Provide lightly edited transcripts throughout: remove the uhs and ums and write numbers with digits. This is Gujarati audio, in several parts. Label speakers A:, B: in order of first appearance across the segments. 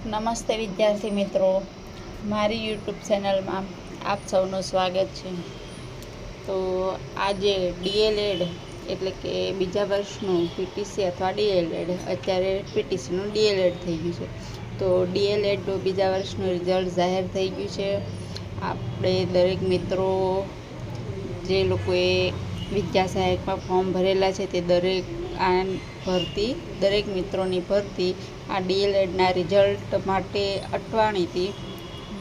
A: નમસ્તે વિદ્યાર્થી મિત્રો, મારી યુટ્યુબ ચેનલમાં આપ સૌનું સ્વાગત છે। તો આજે ડીએલએડ એટલે કે બીજા વર્ષનું પીટીસી અથવા ડીએલએડ, અત્યારે પીટીસીનું ડીએલએડ થઈ ગયું છે। તો ડીએલએડનું બીજા વર્ષનું રિઝલ્ટ જાહેર થઈ ગયું છે। આપણે દરેક મિત્રો જે લોકોએ વિદ્યા સહાયકમાં ફોર્મ ભરેલા છે તે દરેક મિત્રોની ભરતી આ ડીએલએડના રિઝલ્ટ માટે અટવાણી હતી,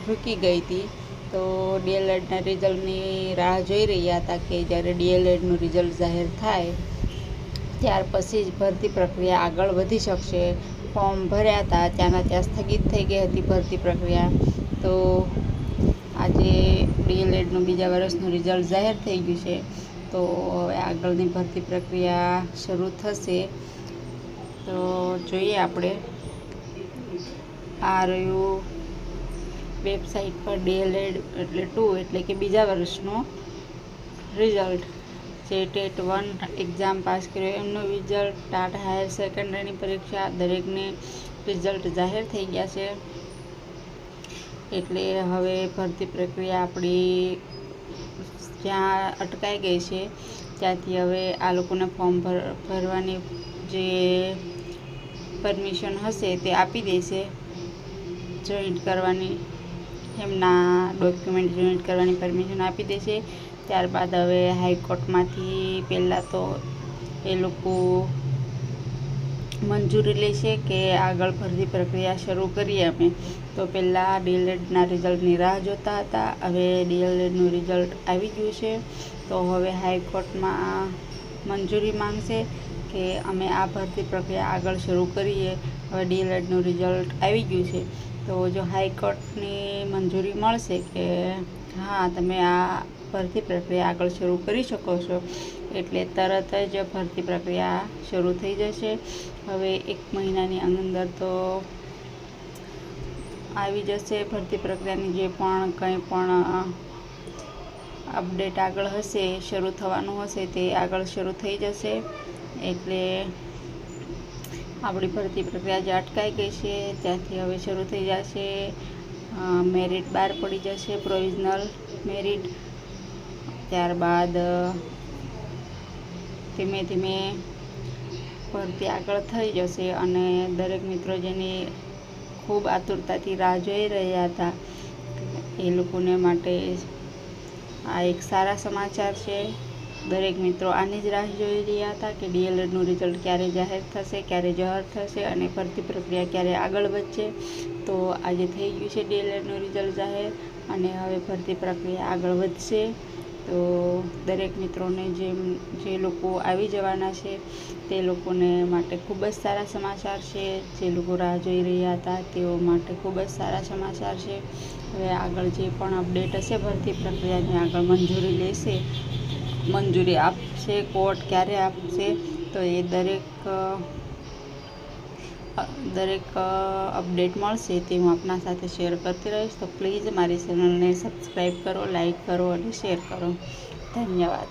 A: રૂકી ગઈ હતી। તો ડીએલએડના રિઝલ્ટની રાહ જોઈ રહ્યા હતા કે જ્યારે ડીએલએડનું રિઝલ્ટ જાહેર થાય ત્યાર પછી જ ભરતી પ્રક્રિયા આગળ વધી શકશે। ફોર્મ ભર્યા હતા ત્યાંના ત્યાં સ્થગિત થઈ ગઈ હતી ભરતી પ્રક્રિયા। તો આજે ડીએલએડનું બીજા વર્ષનું રિઝલ્ટ જાહેર થઈ ગયું છે। તો હવે આગળની ભરતી પ્રક્રિયા શરૂ થશે। તો જોઈએ આપણે, આ રહ્યું વેબસાઇટ પર ડીએલએડ એટલે કે બીજા વર્ષનું રિઝલ્ટ। જે ટેટ 1 એક્ઝામ પાસ કર્યો એમનું રિઝલ્ટ, ટાટા હાયર સેકન્ડરીની પરીક્ષા, દરેકને રિઝલ્ટ જાહેર થઈ ગયા છે। એટલે હવે ભરતી પ્રક્રિયા આપણી જ્યાં અટકાઈ ગઈ છે ત્યાંથી હવે આ લોકોને ફોર્મ ભરવાની જે પરમિશન હશે તે આપી દેશે। જોઈન્ટ કરવાની, એમના ડોક્યુમેન્ટ જોઈન્ટ કરવાની પરમિશન આપી દેશે। ત્યારબાદ હવે હાઈકોર્ટમાંથી પહેલાં તો એ લોકો મંજૂરી લેશે કે આગળ ભરતી પ્રક્રિયા શરૂ કરીએ અમે। તો પહેલાં ડીએલએડના રિઝલ્ટની રાહ જોતા હતા, હવે ડીએલએડનું રિઝલ્ટ આવી ગયું છે। તો હવે હાઈકોર્ટમાં મંજૂરી માંગશે કે અમે આ ભરતી પ્રક્રિયા આગળ શરૂ કરીએ। હવે ડીએલએડનું રિઝલ્ટ આવી ગયું છે, તો જો હાઈકોર્ટની મંજૂરી મળશે કે હા તમે આ ભરતી પ્રક્રિયા આગળ શરૂ કરી શકો છો, એટલે તરત જ ભરતી પ્રક્રિયા શરૂ થઈ જશે। હવે 1 મહિનાની અંદર તો આવી જશે ભરતી પ્રક્રિયાની જે પણ કંઈ પણ અપડેટ આગળ હશે, શરૂ થવાનું હશે તે આગળ શરૂ થઈ જશે। એટલે આપણી ભરતી પ્રક્રિયા જે અટકાઈ ગઈ છે ત્યાંથી હવે શરૂ થઈ જશે। મેરિટ બહાર પડી જશે, પ્રોવિઝનલ મેરિટ। ત્યારબાદ ધીમે ધીમે ભરતી આગળ થઈ જશે અને દરેક મિત્રો જેની ખૂબ આતુરતાથી રાહ જોઈ રહ્યા હતા એ લોકોને માટે આ એક સારા સમાચાર છે। દરેક મિત્રો આની જ રાહ જોઈ રહ્યા હતા કે ડીએલએડનું રિઝલ્ટ ક્યારે જાહેર થશે, ક્યારે જાહેર થશે અને ભરતી પ્રક્રિયા ક્યારે આગળ વધશે। તો આજે થઈ ગયું છે ડીએલએડનું રિઝલ્ટ જાહેર અને હવે ભરતી પ્રક્રિયા આગળ વધશે। તો દરેક મિત્રોને જે લોકો આવી જવાના છે તે લોકોને માટે ખૂબ જ સારા સમાચાર છે। જે લોકો રાહ જોઈ રહ્યા હતા તેઓ માટે ખૂબ જ સારા સમાચાર છે। હવે આગળ જે પણ અપડેટ હશે ભરતી પ્રક્રિયાની આગળ મંજૂરી આપશે કોર્ટ ક્યારે આપશે, તો એ દરેક અપડેટ મળશે તે હું આપના સાથે શેર કરતી રહીશ। તો પ્લીઝ મારી ચેનલને સબસ્ક્રાઈબ કરો, લાઈક કરો અને શેર કરો। ધન્યવાદ।